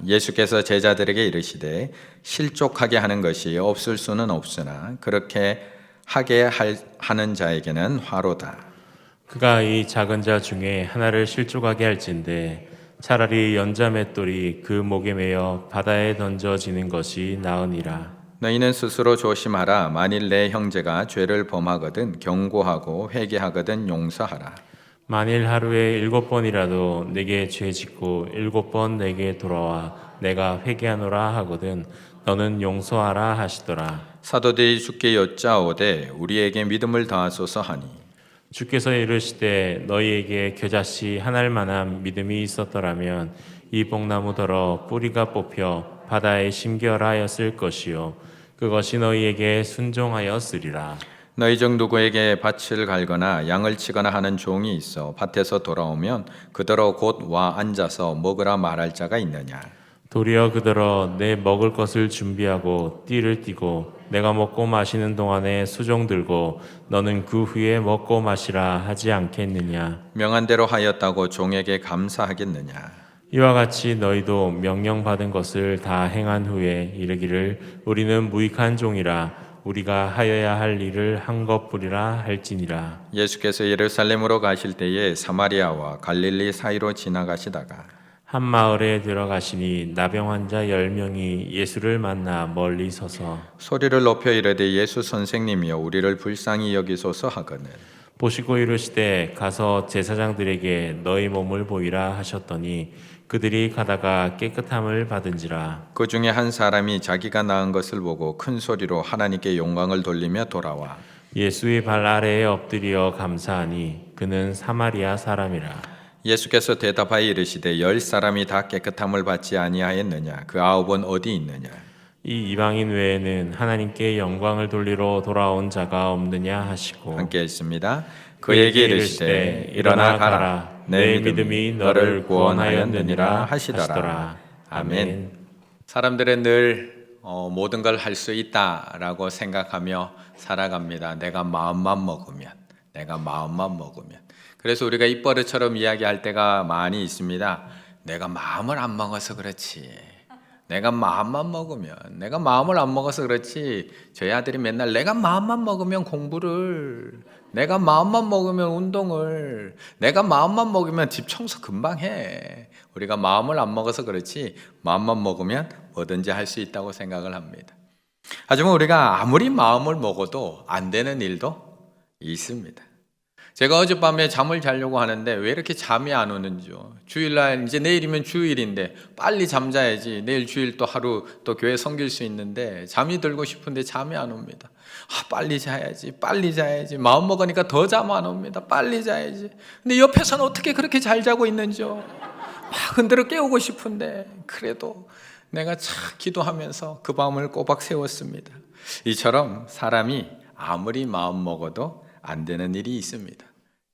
예수께서 제자들에게 이르시되 실족하게 하는 것이 없을 수는 없으나 그렇게 하는 자에게는 화로다. 그가 이 작은 자 중에 하나를 실족하게 할진대 차라리 연자맷돌이 그 목에 매어 바다에 던져지는 것이 나으니라. 너희는 스스로 조심하라. 만일 내 형제가 죄를 범하거든 경고하고 회개하거든 용서하라. 만일 하루에 7번이라도 내게 죄 짓고 7번 내게 돌아와 내가 회개하노라 하거든 너는 용서하라 하시더라. 사도들이 주께 여짜오되 우리에게 믿음을 더하소서 하니 주께서 이르시되 너희에게 겨자씨 한 알만한 믿음이 있었더라면 이 뽕나무더러 뿌리가 뽑혀 바다에 심겨라 하였을 것이요 그것이 너희에게 순종하였으리라. 너희 중 누구에게 밭을 갈거나 양을 치거나 하는 종이 있어 밭에서 돌아오면 그더러 곧 와 앉아서 먹으라 말할 자가 있느냐. 도리어 그더러 내 먹을 것을 준비하고 띠를 띠고 내가 먹고 마시는 동안에 수종 들고 너는 그 후에 먹고 마시라 하지 않겠느냐. 명한 대로 하였다고 종에게 감사하겠느냐. 이와 같이 너희도 명령받은 것을 다 행한 후에 이르기를 우리는 무익한 종이라 우리가 하여야 할 일을 한 것뿐이라 할지니라. 예수께서 예루살렘으로 가실 때에 사마리아와 갈릴리 사이로 지나가시다가 한 마을에 들어가시니 나병 환자 10명이 예수를 만나 멀리 서서 소리를 높여 이르되 예수 선생님이여 우리를 불쌍히 여기소서 하거늘 보시고 이르시되 가서 제사장들에게 너희 몸을 보이라 하셨더니 그들이 가다가 깨끗함을 받은지라. 그 중에 한 사람이 자기가 나은 것을 보고 큰 소리로 하나님께 영광을 돌리며 돌아와 예수의 발 아래에 엎드려 감사하니 그는 사마리아 사람이라. 예수께서 대답하여 이르시되 10사람이 다 깨끗함을 받지 아니하였느냐 그 9은 어디 있느냐. 이 이방인 외에는 하나님께 영광을 돌리러 돌아온 자가 없느냐 하시고 함께 읽습니다. 그에게 이르시되 일어나 가라 내 믿음이 너를 구원하였느니라 하시더라. 아멘. 사람들은 늘 모든 걸 할 수 있다라고 생각하며 살아갑니다. 내가 마음만 먹으면. 그래서 우리가 입버릇처럼 이야기할 때가 많이 있습니다. 내가 마음을 안 먹어서 그렇지. 내가 마음만 먹으면. 내가 마음을 안 먹어서 그렇지. 저희 아들이 맨날 내가 마음만 먹으면 공부를, 내가 마음만 먹으면 운동을, 내가 마음만 먹으면 집 청소 금방 해. 우리가 마음을 안 먹어서 그렇지 마음만 먹으면 뭐든지 할 수 있다고 생각을 합니다. 하지만 우리가 아무리 마음을 먹어도 안 되는 일도 있습니다. 제가 어젯밤에 잠을 자려고 하는데 왜 이렇게 잠이 안 오는지요. 주일날 이제 내일이면 주일인데 빨리 잠자야지. 내일 주일 또 하루 또 교회 섬길 수 있는데 잠이 들고 싶은데 잠이 안 옵니다. 빨리 자야지. 마음 먹으니까 더 잠 안 옵니다. 빨리 자야지. 근데 옆에서는 어떻게 그렇게 잘 자고 있는지요. 막 흔들어 깨우고 싶은데 그래도 내가 참 기도하면서 그 밤을 꼬박 세웠습니다. 이처럼 사람이 아무리 마음 먹어도 안 되는 일이 있습니다.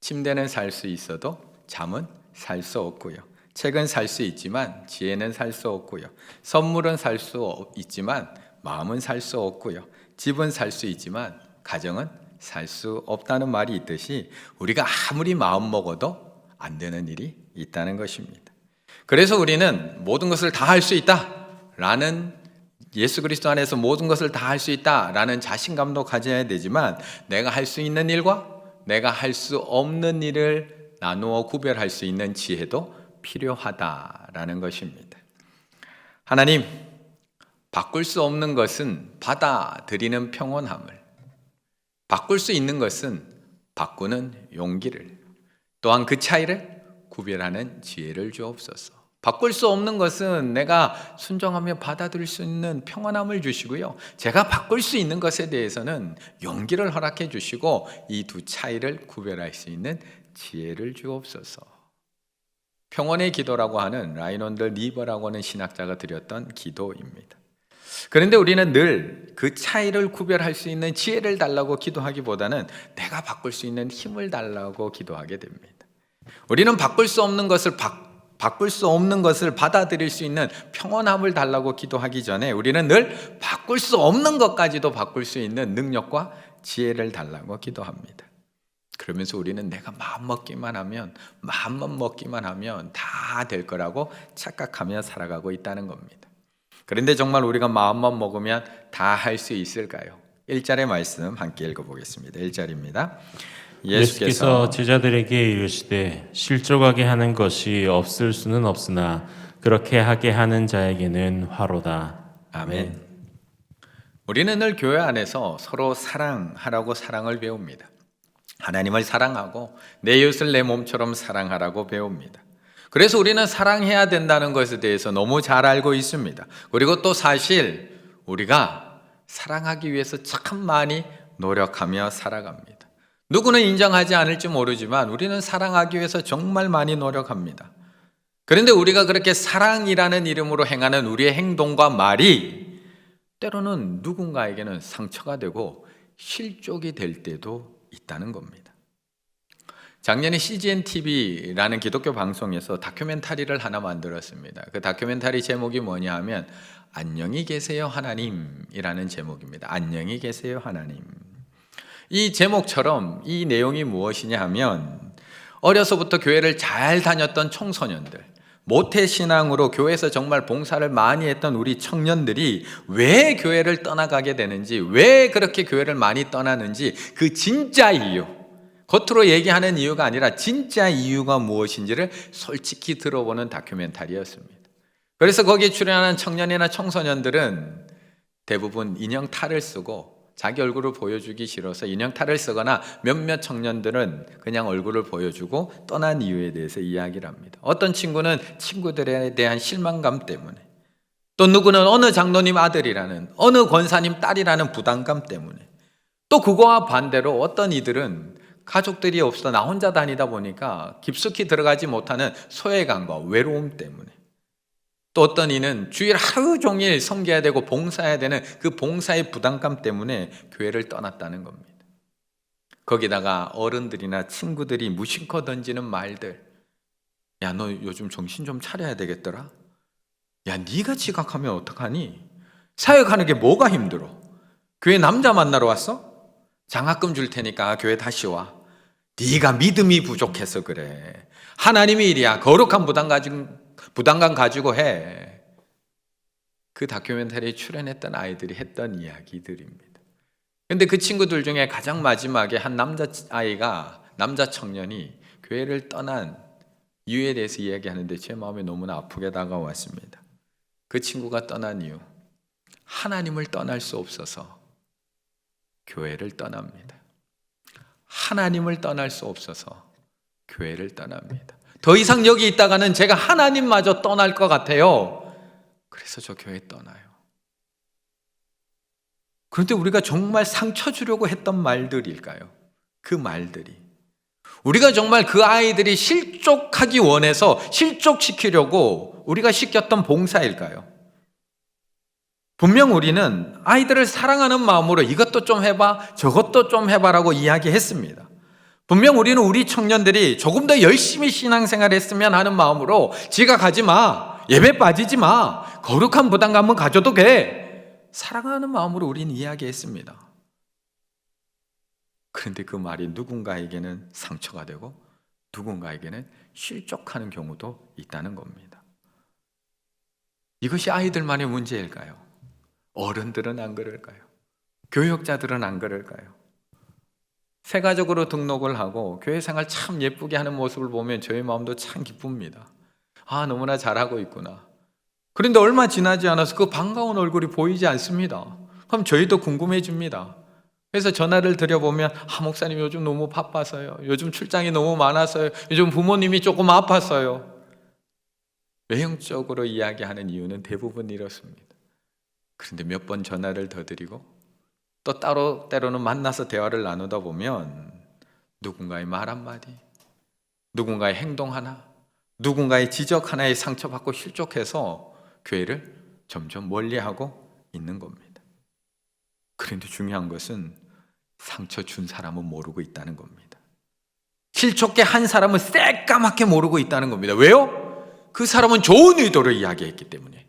침대는 살 수 있어도 잠은 살 수 없고요. 책은 살 수 있지만 지혜는 살 수 없고요. 선물은 살 수 있지만 마음은 살 수 없고요. 집은 살 수 있지만 가정은 살 수 없다는 말이 있듯이 우리가 아무리 마음 먹어도 안 되는 일이 있다는 것입니다. 그래서 우리는 모든 것을 다 할 수 있다라는 예수 그리스도 안에서 모든 것을 다 할 수 있다라는 자신감도 가져야 되지만 내가 할 수 있는 일과 내가 할 수 없는 일을 나누어 구별할 수 있는 지혜도 필요하다라는 것입니다. 하나님, 바꿀 수 없는 것은 받아들이는 평온함을, 바꿀 수 있는 것은 바꾸는 용기를, 또한 그 차이를 구별하는 지혜를 주옵소서. 바꿀 수 없는 것은 내가 순종하며 받아들일 수 있는 평안함을 주시고요. 제가 바꿀 수 있는 것에 대해서는 용기를 허락해 주시고 이 두 차이를 구별할 수 있는 지혜를 주옵소서. 평온의 기도라고 하는 라이논드 리버라고 하는 신학자가 드렸던 기도입니다. 그런데 우리는 늘 그 차이를 구별할 수 있는 지혜를 달라고 기도하기보다는 내가 바꿀 수 있는 힘을 달라고 기도하게 됩니다. 우리는 바꿀 수 없는 것을 받아들일 수 있는 평온함을 달라고 기도하기 전에 우리는 늘 바꿀 수 없는 것까지도 바꿀 수 있는 능력과 지혜를 달라고 기도합니다. 그러면서 우리는 내가 마음만 먹기만 하면 다 될 거라고 착각하며 살아가고 있다는 겁니다. 그런데 정말 우리가 마음만 먹으면 다 할 수 있을까요? 1절의 말씀 함께 읽어보겠습니다. 1절입니다. 예수께서 제자들에게 이르시되 실족하게 하는 것이 없을 수는 없으나 그렇게 하게 하는 자에게는 화로다. 아멘. 우리는 늘 교회 안에서 서로 사랑하라고 사랑을 배웁니다. 하나님을 사랑하고 내 이웃을 내 몸처럼 사랑하라고 배웁니다. 그래서 우리는 사랑해야 된다는 것에 대해서 너무 잘 알고 있습니다. 그리고 또 사실 우리가 사랑하기 위해서 참 많이 노력하며 살아갑니다. 누구는 인정하지 않을지 모르지만 우리는 사랑하기 위해서 정말 많이 노력합니다. 그런데 우리가 그렇게 사랑이라는 이름으로 행하는 우리의 행동과 말이 때로는 누군가에게는 상처가 되고 실족이 될 때도 있다는 겁니다. 작년에 CGN TV라는 기독교 방송에서 다큐멘터리를 하나 만들었습니다. 그 다큐멘터리 제목이 뭐냐 하면 안녕히 계세요 하나님이라는 제목입니다. 안녕히 계세요 하나님. 이 제목처럼 이 내용이 무엇이냐 하면 어려서부터 교회를 잘 다녔던 청소년들, 모태신앙으로 교회에서 정말 봉사를 많이 했던 우리 청년들이 왜 교회를 떠나가게 되는지, 왜 그렇게 교회를 많이 떠나는지 그 진짜 이유, 겉으로 얘기하는 이유가 아니라 진짜 이유가 무엇인지를 솔직히 들어보는 다큐멘터리였습니다. 그래서 거기에 출연하는 청년이나 청소년들은 대부분 인형 탈을 쓰고 자기 얼굴을 보여주기 싫어서 인형 탈을 쓰거나 몇몇 청년들은 그냥 얼굴을 보여주고 떠난 이유에 대해서 이야기를 합니다. 어떤 친구는 친구들에 대한 실망감 때문에, 또 누구는 어느 장로님 아들이라는, 어느 권사님 딸이라는 부담감 때문에, 또 그거와 반대로 어떤 이들은 가족들이 없어 나 혼자 다니다 보니까 깊숙이 들어가지 못하는 소외감과 외로움 때문에, 또 어떤 이는 주일 하루 종일 섬겨야 되고 봉사해야 되는 그 봉사의 부담감 때문에 교회를 떠났다는 겁니다. 거기다가 어른들이나 친구들이 무심코 던지는 말들, 야, 너 요즘 정신 좀 차려야 되겠더라. 야, 네가 지각하면 어떡하니? 사역하는 게 뭐가 힘들어? 교회 남자 만나러 왔어? 장학금 줄 테니까 교회 다시 와. 네가 믿음이 부족해서 그래. 하나님의 일이야. 거룩한 부담감 가지고 해. 그 다큐멘터리에 출연했던 아이들이 했던 이야기들입니다. 그런데 그 친구들 중에 가장 마지막에 한 남자 청년이 교회를 떠난 이유에 대해서 이야기하는데 제 마음에 너무나 아프게 다가왔습니다. 그 친구가 떠난 이유, 하나님을 떠날 수 없어서 교회를 떠납니다. 하나님을 떠날 수 없어서 교회를 떠납니다. 더 이상 여기 있다가는 제가 하나님마저 떠날 것 같아요. 그래서 저 교회 떠나요. 그런데 우리가 정말 상처 주려고 했던 말들일까요? 그 말들이 우리가 정말 그 아이들이 실족하기 원해서 실족시키려고 우리가 시켰던 봉사일까요? 분명 우리는 아이들을 사랑하는 마음으로 이것도 좀 해봐, 저것도 좀 해봐라고 이야기했습니다. 분명 우리는 우리 청년들이 조금 더 열심히 신앙생활 했으면 하는 마음으로 지각하지 마, 예배 빠지지 마, 거룩한 부담감은 가져도 돼, 사랑하는 마음으로 우리는 이야기했습니다. 그런데 그 말이 누군가에게는 상처가 되고 누군가에게는 실족하는 경우도 있다는 겁니다. 이것이 아이들만의 문제일까요? 어른들은 안 그럴까요? 교역자들은 안 그럴까요? 세가족으로 등록을 하고 교회 생활 참 예쁘게 하는 모습을 보면 저희 마음도 참 기쁩니다. 아, 너무나 잘하고 있구나. 그런데 얼마 지나지 않아서 그 반가운 얼굴이 보이지 않습니다. 그럼 저희도 궁금해집니다. 그래서 전화를 드려보면 목사님 요즘 너무 바빠서요. 요즘 출장이 너무 많아서요. 요즘 부모님이 조금 아파서요. 외형적으로 이야기하는 이유는 대부분 이렇습니다. 그런데 몇 번 전화를 더 드리고 또 따로 때로는 만나서 대화를 나누다 보면 누군가의 말 한마디, 누군가의 행동 하나, 누군가의 지적 하나에 상처받고 실족해서 교회를 점점 멀리하고 있는 겁니다. 그런데 중요한 것은 상처 준 사람은 모르고 있다는 겁니다. 실족게 한 사람은 새까맣게 모르고 있다는 겁니다. 왜요? 그 사람은 좋은 의도로 이야기했기 때문에.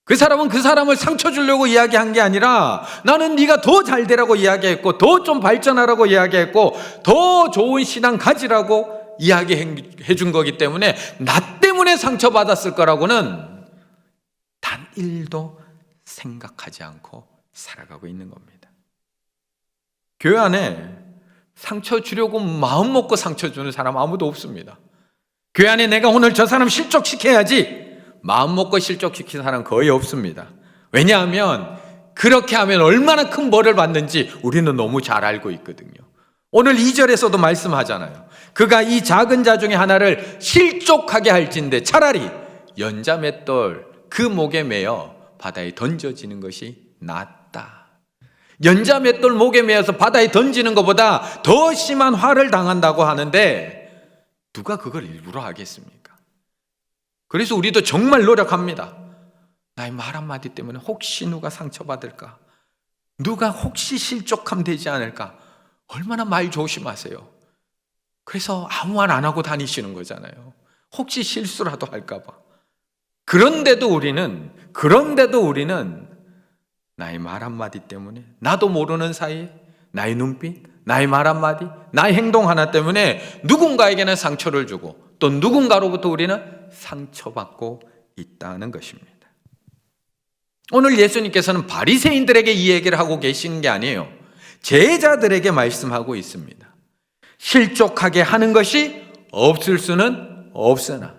그 사람은 그 사람을 상처 주려고 이야기한 게 아니라 나는 네가 더 잘 되라고 이야기했고 더 좀 발전하라고 이야기했고 더 좋은 신앙 가지라고 이야기해 준 거기 때문에 나 때문에 상처받았을 거라고는 단 1도 생각하지 않고 살아가고 있는 겁니다. 교회 안에 상처 주려고 마음 먹고 상처 주는 사람 아무도 없습니다. 교회 안에 내가 오늘 저 사람 실족시켜야지 마음 먹고 실족시키는 사람 거의 없습니다. 왜냐하면 그렇게 하면 얼마나 큰 벌을 받는지 우리는 너무 잘 알고 있거든요. 오늘 2절에서도 말씀하잖아요. 그가 이 작은 자 중에 하나를 실족하게 할진대 차라리 연자 맷돌 그 목에 매어 바다에 던져지는 것이 낫다. 연자 맷돌 목에 매어서 바다에 던지는 것보다 더 심한 화를 당한다고 하는데 누가 그걸 일부러 하겠습니까? 그래서 우리도 정말 노력합니다. 나의 말 한마디 때문에 혹시 누가 상처받을까? 누가 혹시 실족함 되지 않을까? 얼마나 말 조심하세요. 그래서 아무 말 안 하고 다니시는 거잖아요. 혹시 실수라도 할까 봐. 그런데도 우리는 나의 말 한마디 때문에 나도 모르는 사이에 나의 눈빛, 나의 말 한마디, 나의 행동 하나 때문에 누군가에게는 상처를 주고 또 누군가로부터 우리는 상처받고 있다는 것입니다. 오늘 예수님께서는 바리새인들에게 이 얘기를 하고 계시는 게 아니에요. 제자들에게 말씀하고 있습니다. 실족하게 하는 것이 없을 수는 없으나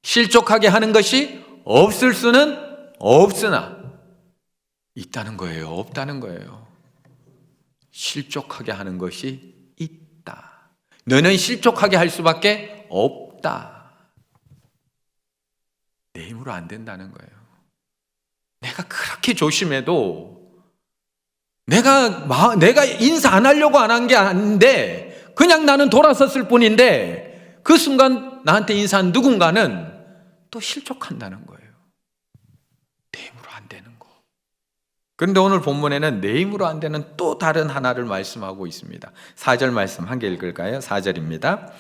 실족하게 하는 것이 없을 수는 없으나 있다는 거예요. 없다는 거예요. 실족하게 하는 것이 있다. 너는 실족하게 할 수밖에 없다. 내 힘으로 안 된다는 거예요. 내가 그렇게 조심해도 내가 인사 안 하려고 안 한 게 아닌데 그냥 나는 돌아섰을 뿐인데 그 순간 나한테 인사한 누군가는 또 실족한다는 거예요. 내 힘으로 안 되는 거. 그런데 오늘 본문에는 내 힘으로 안 되는 또 다른 하나를 말씀하고 있습니다. 4절 말씀 한 개 읽을까요? 4절입니다.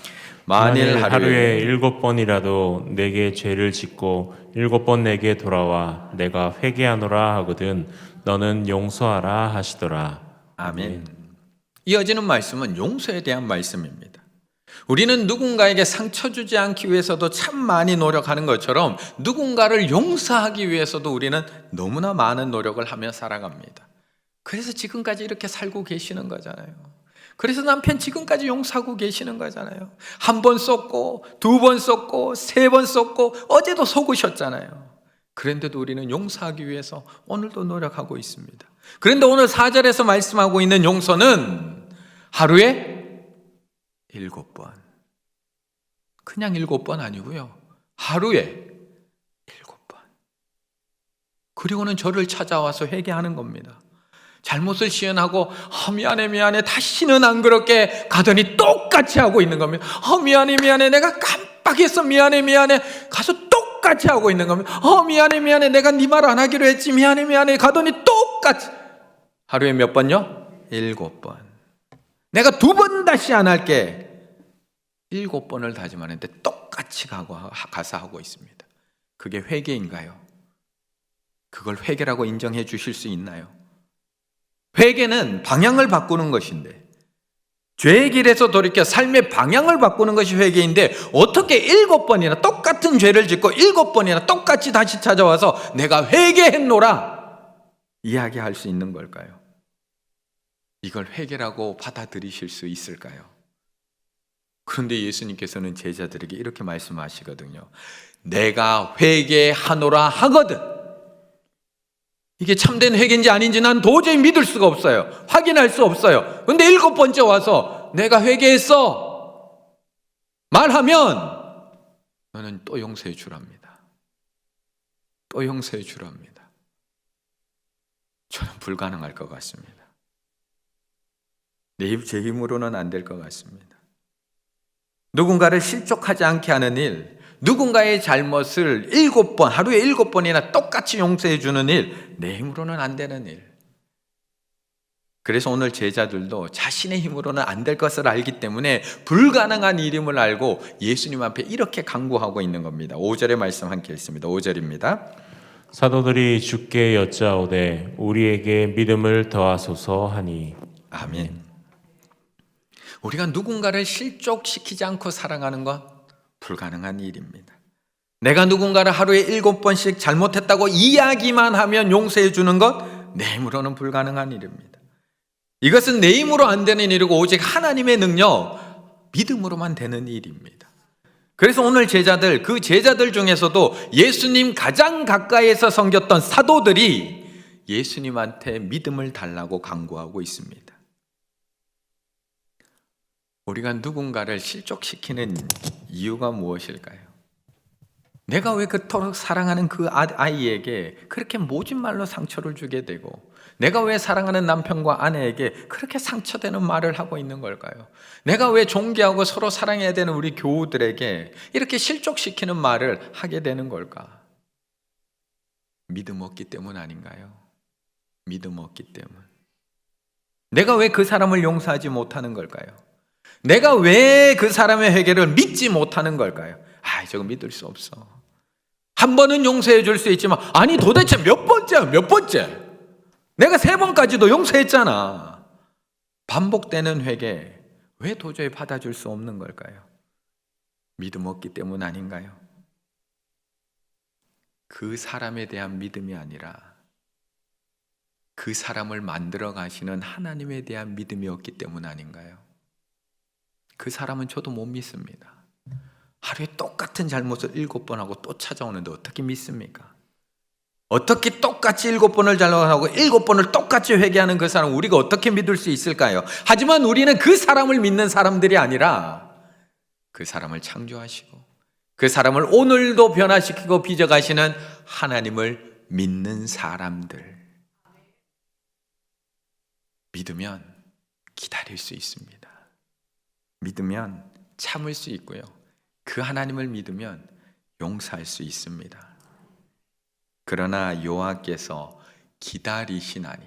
만일 하루에 7번이라도 내게 죄를 짓고 7번 내게 돌아와 내가 회개하노라 하거든 너는 용서하라 하시더라. 아멘. 이어지는 말씀은 용서에 대한 말씀입니다. 우리는 누군가에게 상처 주지 않기 위해서도 참 많이 노력하는 것처럼 누군가를 용서하기 위해서도 우리는 너무나 많은 노력을 하며 살아갑니다. 그래서 지금까지 이렇게 살고 계시는 거잖아요. 그래서 남편 지금까지 용서하고 계시는 거잖아요. 1번 썼고 2번 썼고 3번 썼고 어제도 속으셨잖아요. 그런데도 우리는 용서하기 위해서 오늘도 노력하고 있습니다. 그런데 오늘 4절에서 말씀하고 있는 용서는 하루에 7번. 그냥 7번 아니고요. 하루에 7번. 그리고는 저를 찾아와서 회개하는 겁니다. 잘못을 시연하고 미안해 다시는 안 그렇게 가더니 똑같이 하고 있는 겁니다. 미안해 내가 깜빡했어 미안해 가서 똑같이 하고 있는 겁니다. 미안해 내가 네 말 안 하기로 했지 미안해 가더니 똑같이 하루에 몇 번요? 7번. 내가 2번 다시 안 할게 7번을 다짐하는데 똑같이 가서 하고 있습니다. 그게 회개인가요? 그걸 회개라고 인정해 주실 수 있나요? 회개는 방향을 바꾸는 것인데 죄의 길에서 돌이켜 삶의 방향을 바꾸는 것이 회개인데 어떻게 7번이나 똑같은 죄를 짓고 7번이나 똑같이 다시 찾아와서 내가 회개했노라 이야기할 수 있는 걸까요? 이걸 회개라고 받아들이실 수 있을까요? 그런데 예수님께서는 제자들에게 이렇게 말씀하시거든요. 내가 회개하노라 하거든. 이게 참된 회개인지 아닌지 난 도저히 믿을 수가 없어요. 확인할 수 없어요. 그런데 7번째 와서 내가 회개했어 말하면 너는 또 용서해 주랍니다. 또 용서해 주랍니다. 저는 불가능할 것 같습니다. 제 힘으로는 안 될 것 같습니다. 누군가를 실족하지 않게 하는 일, 누군가의 잘못을 7번, 하루에 7번이나 똑같이 용서해 주는 일, 내 힘으로는 안 되는 일. 그래서 오늘 제자들도 자신의 힘으로는 안 될 것을 알기 때문에 불가능한 일임을 알고 예수님 앞에 이렇게 간구하고 있는 겁니다. 5절의 말씀 함께 읽습니다. 5절입니다. 사도들이 주께 여짜오되 우리에게 믿음을 더하소서 하니. 아멘. 우리가 누군가를 실족시키지 않고 사랑하는 건 불가능한 일입니다. 내가 누군가를 하루에 7번씩 잘못했다고 이야기만 하면 용서해 주는 것 내 힘으로는 불가능한 일입니다. 이것은 내 힘으로 안 되는 일이고 오직 하나님의 능력, 믿음으로만 되는 일입니다. 그래서 오늘 제자들, 그 제자들 중에서도 예수님 가장 가까이에서 섬겼던 사도들이 예수님한테 믿음을 달라고 간구하고 있습니다. 우리가 누군가를 실족시키는 이유가 무엇일까요? 내가 왜 그토록 사랑하는 그 아이에게 그렇게 모진 말로 상처를 주게 되고, 내가 왜 사랑하는 남편과 아내에게 그렇게 상처되는 말을 하고 있는 걸까요? 내가 왜 존귀하고 서로 사랑해야 되는 우리 교우들에게 이렇게 실족시키는 말을 하게 되는 걸까? 믿음 없기 때문 아닌가요? 믿음 없기 때문. 내가 왜 그 사람을 용서하지 못하는 걸까요? 내가 왜 그 사람의 회개를 믿지 못하는 걸까요? 저거 믿을 수 없어. 한 번은 용서해 줄 수 있지만, 아니 도대체 몇 번째야, 몇 번째? 내가 3번까지도 용서했잖아. 반복되는 회개, 왜 도저히 받아줄 수 없는 걸까요? 믿음 없기 때문 아닌가요? 그 사람에 대한 믿음이 아니라 그 사람을 만들어 가시는 하나님에 대한 믿음이 없기 때문 아닌가요? 그 사람은 저도 못 믿습니다. 하루에 똑같은 잘못을 7번 하고 또 찾아오는데 어떻게 믿습니까? 어떻게 똑같이 7번을 잘못하고 7번을 똑같이 회개하는 그 사람, 우리가 어떻게 믿을 수 있을까요? 하지만 우리는 그 사람을 믿는 사람들이 아니라 그 사람을 창조하시고 그 사람을 오늘도 변화시키고 빚어가시는 하나님을 믿는 사람들. 믿으면 기다릴 수 있습니다. 믿으면 참을 수 있고요. 그 하나님을 믿으면 용서할 수 있습니다. 그러나 여호와께서 기다리시나니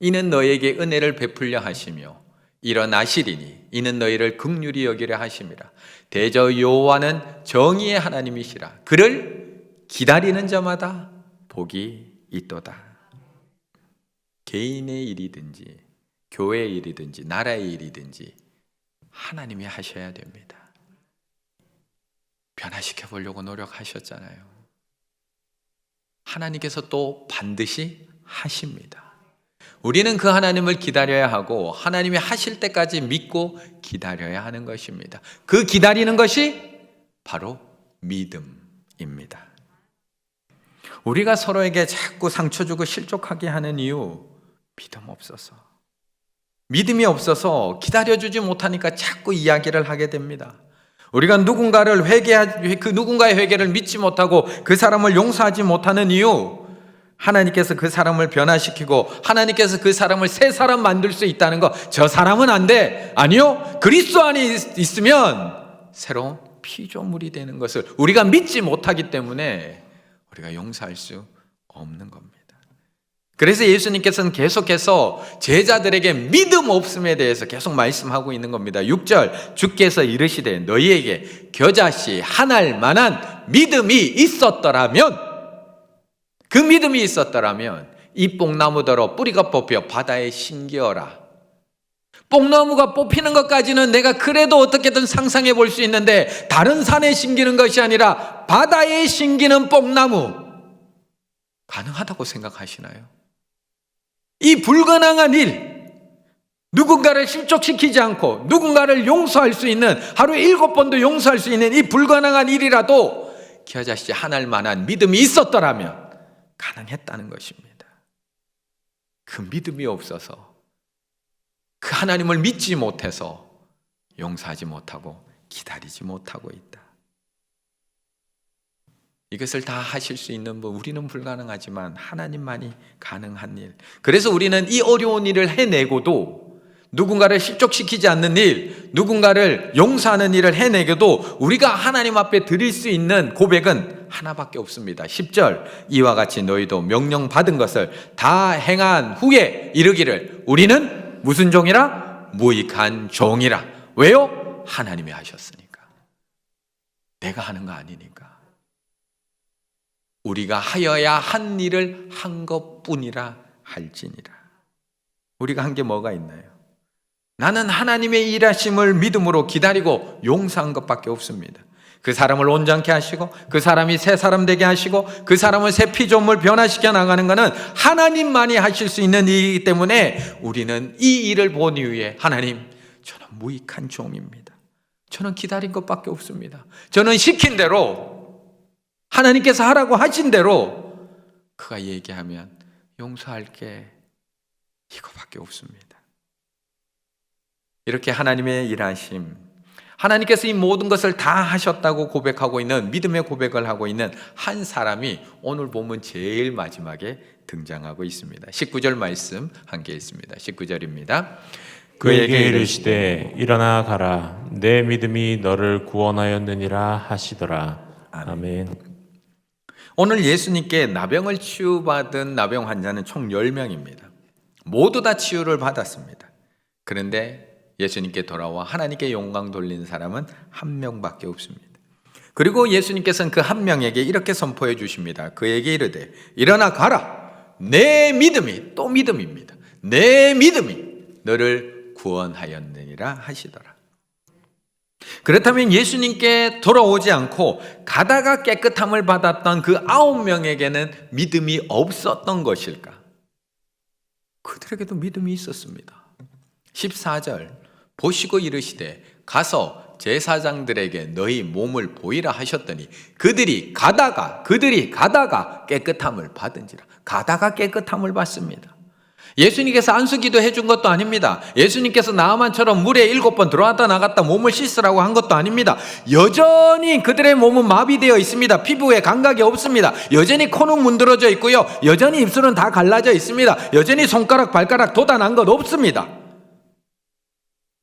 이는 너에게 은혜를 베풀려 하시며 일어나시리니 이는 너희를 긍휼히 여기려 하심이라. 대저 여호와는 정의의 하나님이시라. 그를 기다리는 자마다 복이 있도다. 개인의 일이든지 교회의 일이든지 나라의 일이든지 하나님이 하셔야 됩니다. 변화시켜 보려고 노력하셨잖아요. 하나님께서 또 반드시 하십니다. 우리는 그 하나님을 기다려야 하고 하나님이 하실 때까지 믿고 기다려야 하는 것입니다. 그 기다리는 것이 바로 믿음입니다. 우리가 서로에게 자꾸 상처 주고 실족하게 하는 이유, 믿음 없어서. 믿음이 없어서 기다려주지 못하니까 자꾸 이야기를 하게 됩니다. 우리가 누군가를 그 누군가의 회개를 믿지 못하고 그 사람을 용서하지 못하는 이유, 하나님께서 그 사람을 변화시키고 하나님께서 그 사람을 새 사람 만들 수 있다는 거, 저 사람은 안 돼. 아니요, 그리스도 안에 있으면 새로운 피조물이 되는 것을 우리가 믿지 못하기 때문에 우리가 용서할 수 없는 겁니다. 그래서 예수님께서는 계속해서 제자들에게 믿음 없음에 대해서 계속 말씀하고 있는 겁니다. 6절, 주께서 이르시되 너희에게 겨자씨 하나일 만한 믿음이 있었더라면, 그 믿음이 있었더라면 이 뽕나무더러 뿌리가 뽑혀 바다에 심기어라. 뽕나무가 뽑히는 것까지는 내가 그래도 어떻게든 상상해 볼 수 있는데, 다른 산에 심기는 것이 아니라 바다에 심기는 뽕나무, 가능하다고 생각하시나요? 이 불가능한 일, 누군가를 실족시키지 않고 누군가를 용서할 수 있는, 하루에 7번도 용서할 수 있는 이 불가능한 일이라도 겨자씨 하나일 만한 믿음이 있었더라면 가능했다는 것입니다. 그 믿음이 없어서, 그 하나님을 믿지 못해서 용서하지 못하고 기다리지 못하고 있다. 이것을 다 하실 수 있는 분, 우리는 불가능하지만 하나님만이 가능한 일. 그래서 우리는 이 어려운 일을 해내고도, 누군가를 실족시키지 않는 일, 누군가를 용서하는 일을 해내고도 우리가 하나님 앞에 드릴 수 있는 고백은 하나밖에 없습니다. 10절, 이와 같이 너희도 명령 받은 것을 다 행한 후에 이르기를 우리는 무슨 종이라? 무익한 종이라. 왜요? 하나님이 하셨으니까. 내가 하는 거 아니니까. 우리가 하여야 한 일을 한 것뿐이라 할지니라. 우리가 한 게 뭐가 있나요? 나는 하나님의 일하심을 믿음으로 기다리고 용서한 것밖에 없습니다. 그 사람을 온전케 하시고 그 사람이 새 사람 되게 하시고 그 사람을 새 피조물 변화시켜 나가는 것은 하나님만이 하실 수 있는 일이기 때문에 우리는 이 일을 본 이후에 하나님, 저는 무익한 종입니다. 저는 기다린 것밖에 없습니다. 저는 시킨 대로, 하나님께서 하라고 하신 대로 그가 얘기하면 용서할 게 이거밖에 없습니다. 이렇게 하나님의 일하심, 하나님께서 이 모든 것을 다 하셨다고 고백하고 있는, 믿음의 고백을 하고 있는 한 사람이 오늘 보면 제일 마지막에 등장하고 있습니다. 19절 말씀 함께 읽습니다. 19절입니다. 그에게 이르시되 일어나 가라, 내 믿음이 너를 구원하였느니라 하시더라. 아멘. 오늘 예수님께 나병을 치유받은 나병 환자는 총 10명입니다. 모두 다 치유를 받았습니다. 그런데 예수님께 돌아와 하나님께 영광 돌리는 사람은 한 명밖에 없습니다. 그리고 예수님께서는 그 한 명에게 이렇게 선포해 주십니다. 그에게 이르되 일어나 가라, 내 믿음이, 또 믿음입니다, 내 믿음이 너를 구원하였느니라 하시더라. 그렇다면 예수님께 돌아오지 않고 가다가 깨끗함을 받았던 그 9명에게는 믿음이 없었던 것일까? 그들에게도 믿음이 있었습니다. 14절 보시고 이르시되 가서 제사장들에게 너희 몸을 보이라 하셨더니 그들이 가다가 깨끗함을 받은지라. 가다가 깨끗함을 받습니다. 예수님께서 안수기도 해준 것도 아닙니다. 예수님께서 나아만처럼 물에 7번 들어왔다 나갔다 몸을 씻으라고 한 것도 아닙니다. 여전히 그들의 몸은 마비되어 있습니다. 피부에 감각이 없습니다. 여전히 코는 문드러져 있고요, 여전히 입술은 다 갈라져 있습니다. 여전히 손가락 발가락 돋아난 것 없습니다.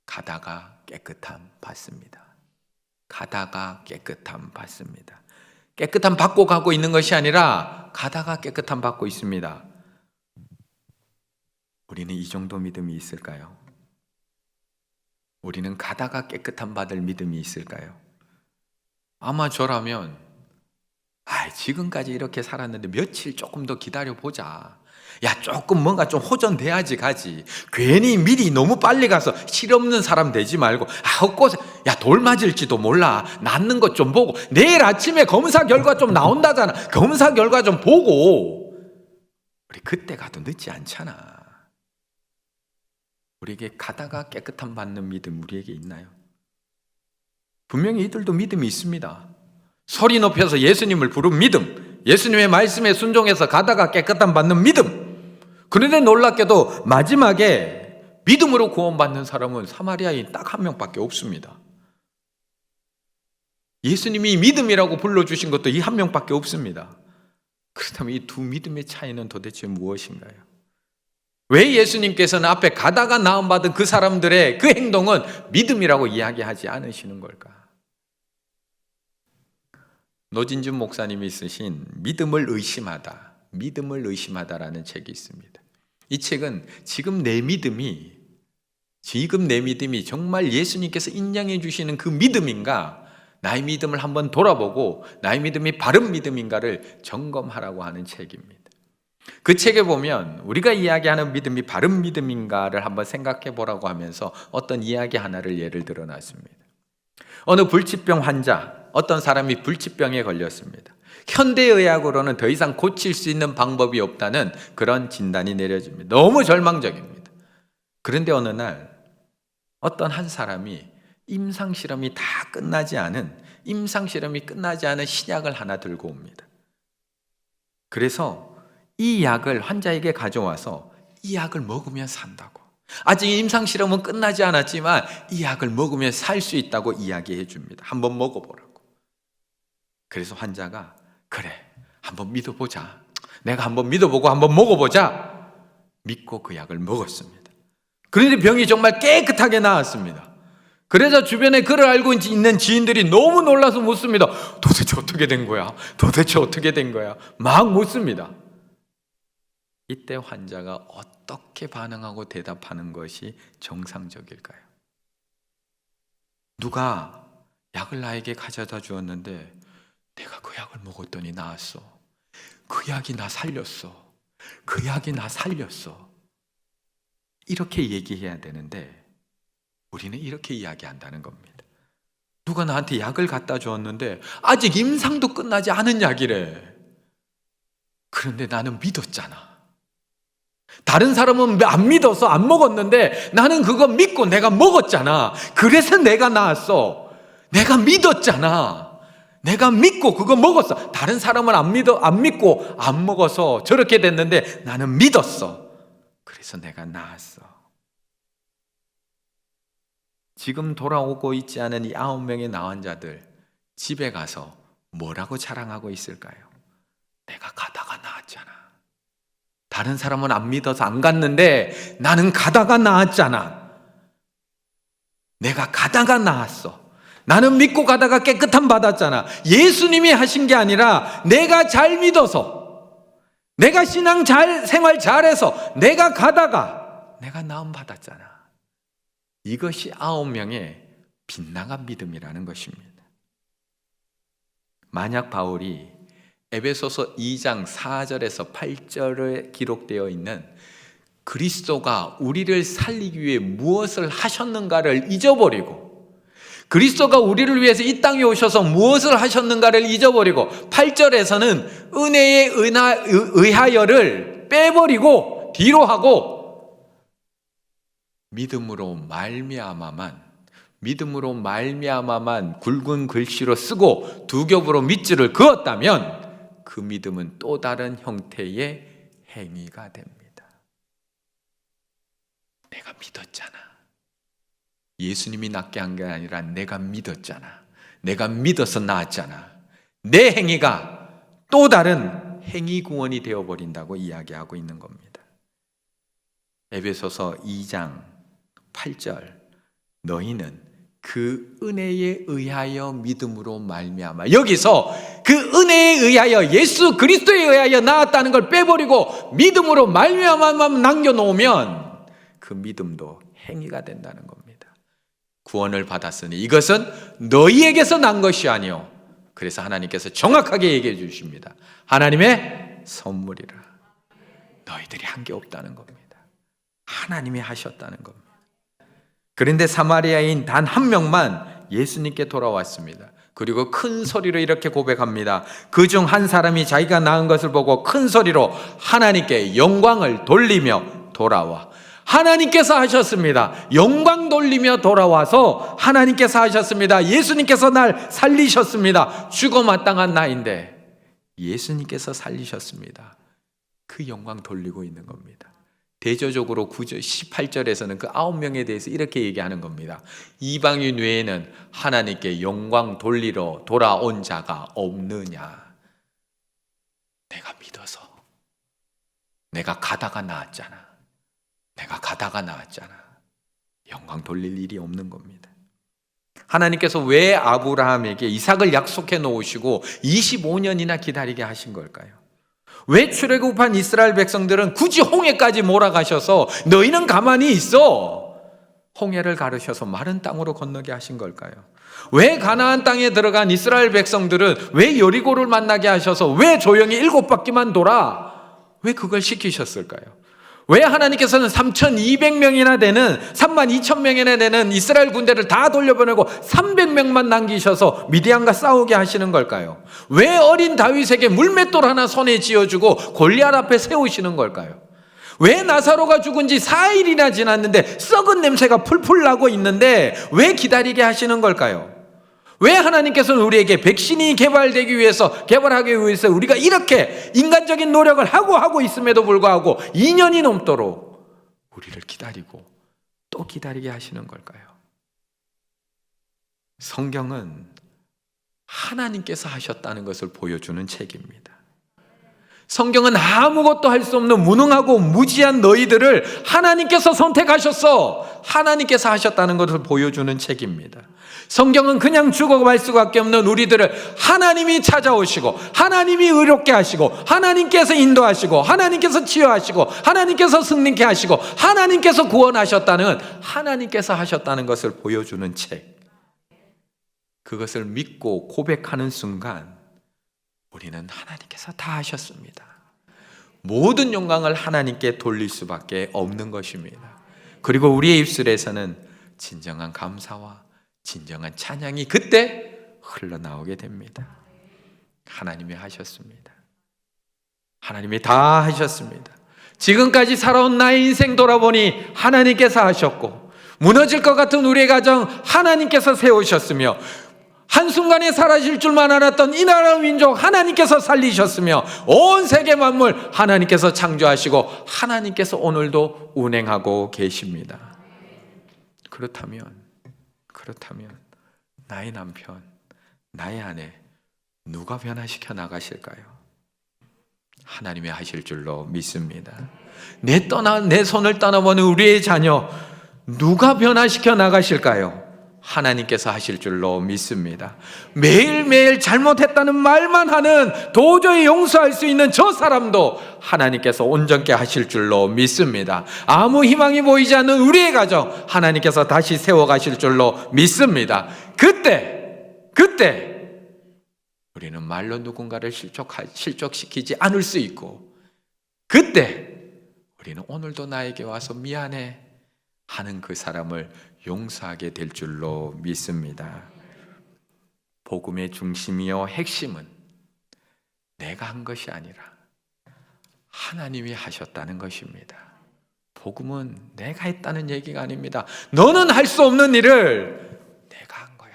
가다가 깨끗함 받습니다. 가다가 깨끗함 받습니다. 깨끗함 받고 가고 있는 것이 아니라 가다가 깨끗함 받고 있습니다. 우리는 이 정도 믿음이 있을까요? 우리는 가다가 깨끗함 받을 믿음이 있을까요? 아마 저라면 지금까지 이렇게 살았는데 며칠 조금 더 기다려보자. 조금 뭔가 좀 호전돼야지 가지. 괜히 미리 너무 빨리 가서 실없는 사람 되지 말고 헛것에 돌 맞을지도 몰라. 낫는 것 좀 보고, 내일 아침에 검사 결과 좀 나온다잖아. 검사 결과 좀 보고. 우리 그때 가도 늦지 않잖아. 우리에게 가다가 깨끗함 받는 믿음 우리에게 있나요? 분명히 이들도 믿음이 있습니다. 소리 높여서 예수님을 부른 믿음, 예수님의 말씀에 순종해서 가다가 깨끗함 받는 믿음. 그런데 놀랍게도 마지막에 믿음으로 구원받는 사람은 사마리아인 딱 한 명밖에 없습니다. 예수님이 믿음이라고 불러주신 것도 이 한 명밖에 없습니다. 그렇다면 이 두 믿음의 차이는 도대체 무엇인가요? 왜 예수님께서는 앞에 가다가 나음받은 그 사람들의 그 행동은 믿음이라고 이야기하지 않으시는 걸까? 노진준 목사님이 쓰신 믿음을 의심하다라는 책이 있습니다. 이 책은 지금 내 믿음이 정말 예수님께서 인정해 주시는 그 믿음인가, 나의 믿음을 한번 돌아보고 나의 믿음이 바른 믿음인가를 점검하라고 하는 책입니다. 그 책에 보면 우리가 이야기하는 믿음이 바른 믿음인가를 한번 생각해 보라고 하면서 어떤 이야기 하나를 예를 들어 놨습니다. 어느 불치병 환자, 어떤 사람이 불치병에 걸렸습니다. 현대의학으로는 더 이상 고칠 수 있는 방법이 없다는 그런 진단이 내려집니다. 너무 절망적입니다. 그런데 어느 날 어떤 한 사람이 임상실험이 끝나지 않은 신약을 하나 들고 옵니다. 그래서 이 약을 환자에게 가져와서 이 약을 먹으면 산다고, 아직 임상실험은 끝나지 않았지만 이 약을 먹으면 살 수 있다고 이야기해 줍니다. 한번 먹어보라고. 그래서 환자가 그래, 한번 믿어보자. 내가 한번 믿어보고 한번 먹어보자. 믿고 그 약을 먹었습니다. 그런데 병이 정말 깨끗하게 나았습니다. 그래서 주변에 그를 알고 있는 지인들이 너무 놀라서 묻습니다. 도대체 어떻게 된 거야? 도대체 어떻게 된 거야? 막 묻습니다. 이때 환자가 어떻게 반응하고 대답하는 것이 정상적일까요? 누가 약을 나에게 가져다 주었는데 내가 그 약을 먹었더니 나았어. 그 약이 나 살렸어. 그 약이 나 살렸어. 이렇게 얘기해야 되는데 우리는 이렇게 이야기한다는 겁니다. 누가 나한테 약을 갖다 주었는데 아직 임상도 끝나지 않은 약이래. 그런데 나는 믿었잖아. 다른 사람은 안 믿어서 안 먹었는데 나는 그거 믿고 내가 먹었잖아. 그래서 내가 나았어. 내가 믿었잖아. 내가 믿고 그거 먹었어. 다른 사람은 안 믿고 안 먹어서 저렇게 됐는데 나는 믿었어. 그래서 내가 나았어. 지금 돌아오고 있지 않은 이 9명의 나환자들 집에 가서 뭐라고 자랑하고 있을까요? 내가 가다가 나았잖아. 다른 사람은 안 믿어서 안 갔는데 나는 가다가 나았잖아. 내가 가다가 나았어. 나는 믿고 가다가 깨끗함 받았잖아. 예수님이 하신 게 아니라 내가 잘 믿어서, 내가 신앙 생활 잘해서 내가 가다가 내가 나음 받았잖아. 이것이 9명의 빗나간 믿음이라는 것입니다. 만약 바울이 에베소서 2장 4절에서 8절에 기록되어 있는 그리스도가 우리를 살리기 위해 무엇을 하셨는가를 잊어버리고, 그리스도가 우리를 위해서 이 땅에 오셔서 무엇을 하셨는가를 잊어버리고 8절에서는 은혜에 의하여를 빼버리고 뒤로 하고 믿음으로 말미암아만 굵은 글씨로 쓰고 두 겹으로 밑줄을 그었다면 그 믿음은 또 다른 형태의 행위가 됩니다. 내가 믿었잖아. 예수님이 낫게 한 게 아니라 내가 믿었잖아. 내가 믿어서 나았잖아. 내 행위가 또 다른 행위 구원이 되어버린다고 이야기하고 있는 겁니다. 에베소서 2장 8절, 너희는 그 은혜에 의하여 믿음으로 말미암아. 여기서 그 은혜에 의하여, 예수 그리스도에 의하여 나았다는 걸 빼버리고 믿음으로 말미암아만 남겨놓으면 그 믿음도 행위가 된다는 겁니다. 구원을 받았으니 이것은 너희에게서 난 것이 아니요, 그래서 하나님께서 정확하게 얘기해 주십니다. 하나님의 선물이라. 너희들이 한 게 없다는 겁니다. 하나님이 하셨다는 겁니다. 그런데 사마리아인 단 한 명만 예수님께 돌아왔습니다. 그리고 큰 소리로 이렇게 고백합니다. 그중 한 사람이 자기가 낳은 것을 보고 큰 소리로 하나님께 영광을 돌리며 돌아와. 하나님께서 하셨습니다. 영광 돌리며 돌아와서 하나님께서 하셨습니다. 예수님께서 날 살리셨습니다. 죽어 마땅한 나인데 예수님께서 살리셨습니다. 그 영광 돌리고 있는 겁니다. 대조적으로 9절, 18절에서는 그 9명에 대해서 이렇게 얘기하는 겁니다. 이방인 외에는 하나님께 영광 돌리러 돌아온 자가 없느냐. 내가 믿어서, 내가 가다가 나았잖아. 내가 가다가 나았잖아. 영광 돌릴 일이 없는 겁니다. 하나님께서 왜 아브라함에게 이삭을 약속해 놓으시고 25년이나 기다리게 하신 걸까요? 왜 출애굽한 이스라엘 백성들은 굳이 홍해까지 몰아가셔서 너희는 가만히 있어, 홍해를 가르셔서 마른 땅으로 건너게 하신 걸까요? 왜 가나안 땅에 들어간 이스라엘 백성들은 왜 여리고를 만나게 하셔서 왜 조용히 7바퀴만 돌아, 왜 그걸 시키셨을까요? 왜 하나님께서는 3,200명이나 되는 32,000명이나 되는 이스라엘 군대를 다 돌려보내고 300명만 남기셔서 미디안과 싸우게 하시는 걸까요? 왜 어린 다윗에게 물맷돌 하나 손에 쥐어주고 골리앗 앞에 세우시는 걸까요? 왜 나사로가 죽은 지 4일이나 지났는데 썩은 냄새가 풀풀 나고 있는데 왜 기다리게 하시는 걸까요? 왜 하나님께서는 우리에게 백신이 개발하기 위해서 우리가 이렇게 인간적인 노력을 하고 있음에도 불구하고 2년이 넘도록 우리를 기다리고 또 기다리게 하시는 걸까요? 성경은 하나님께서 하셨다는 것을 보여주는 책입니다. 성경은 아무것도 할 수 없는 무능하고 무지한 너희들을 하나님께서 선택하셨어, 하나님께서 하셨다는 것을 보여주는 책입니다. 성경은 그냥 죽어갈 수밖에 없는 우리들을 하나님이 찾아오시고 하나님이 의롭게 하시고 하나님께서 인도하시고 하나님께서 치유하시고 하나님께서 승리케 하시고 하나님께서 구원하셨다는, 하나님께서 하셨다는 것을 보여주는 책. 그것을 믿고 고백하는 순간 우리는 하나님께서 다 하셨습니다. 모든 영광을 하나님께 돌릴 수밖에 없는 것입니다. 그리고 우리의 입술에서는 진정한 감사와 진정한 찬양이 그때 흘러나오게 됩니다. 하나님이 하셨습니다. 하나님이 다 하셨습니다. 지금까지 살아온 나의 인생 돌아보니 하나님께서 하셨고, 무너질 것 같은 우리의 가정 하나님께서 세우셨으며, 한순간에 사라질 줄만 알았던 이 나라 민족 하나님께서 살리셨으며, 온 세계 만물 하나님께서 창조하시고 하나님께서 오늘도 운행하고 계십니다. 그렇다면 나의 남편, 나의 아내 누가 변화시켜 나가실까요? 하나님이 하실 줄로 믿습니다. 내 손을 떠나보는 우리의 자녀 누가 변화시켜 나가실까요? 하나님께서 하실 줄로 믿습니다. 매일매일 잘못했다는 말만 하는, 도저히 용서할 수 있는 저 사람도 하나님께서 온전케 하실 줄로 믿습니다. 아무 희망이 보이지 않는 우리의 가정 하나님께서 다시 세워가실 줄로 믿습니다. 그때 우리는 말로 누군가를 실족시키지 않을 수 있고, 그때 우리는 오늘도 나에게 와서 미안해 하는 그 사람을 용서하게 될 줄로 믿습니다. 복음의 중심이요 핵심은 내가 한 것이 아니라 하나님이 하셨다는 것입니다. 복음은 내가 했다는 얘기가 아닙니다. 너는 할 수 없는 일을 내가 한 거야.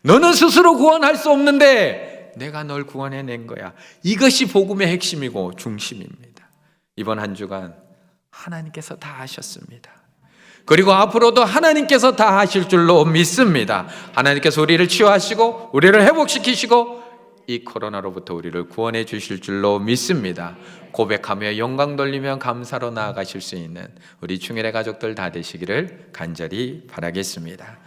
너는 스스로 구원할 수 없는데 내가 널 구원해낸 거야. 이것이 복음의 핵심이고 중심입니다. 이번 한 주간 하나님께서 다 하셨습니다. 그리고 앞으로도 하나님께서 다 하실 줄로 믿습니다. 하나님께서 우리를 치유하시고 우리를 회복시키시고 이 코로나로부터 우리를 구원해 주실 줄로 믿습니다. 고백하며 영광 돌리며 감사로 나아가실 수 있는 우리 충일의 가족들 다 되시기를 간절히 바라겠습니다.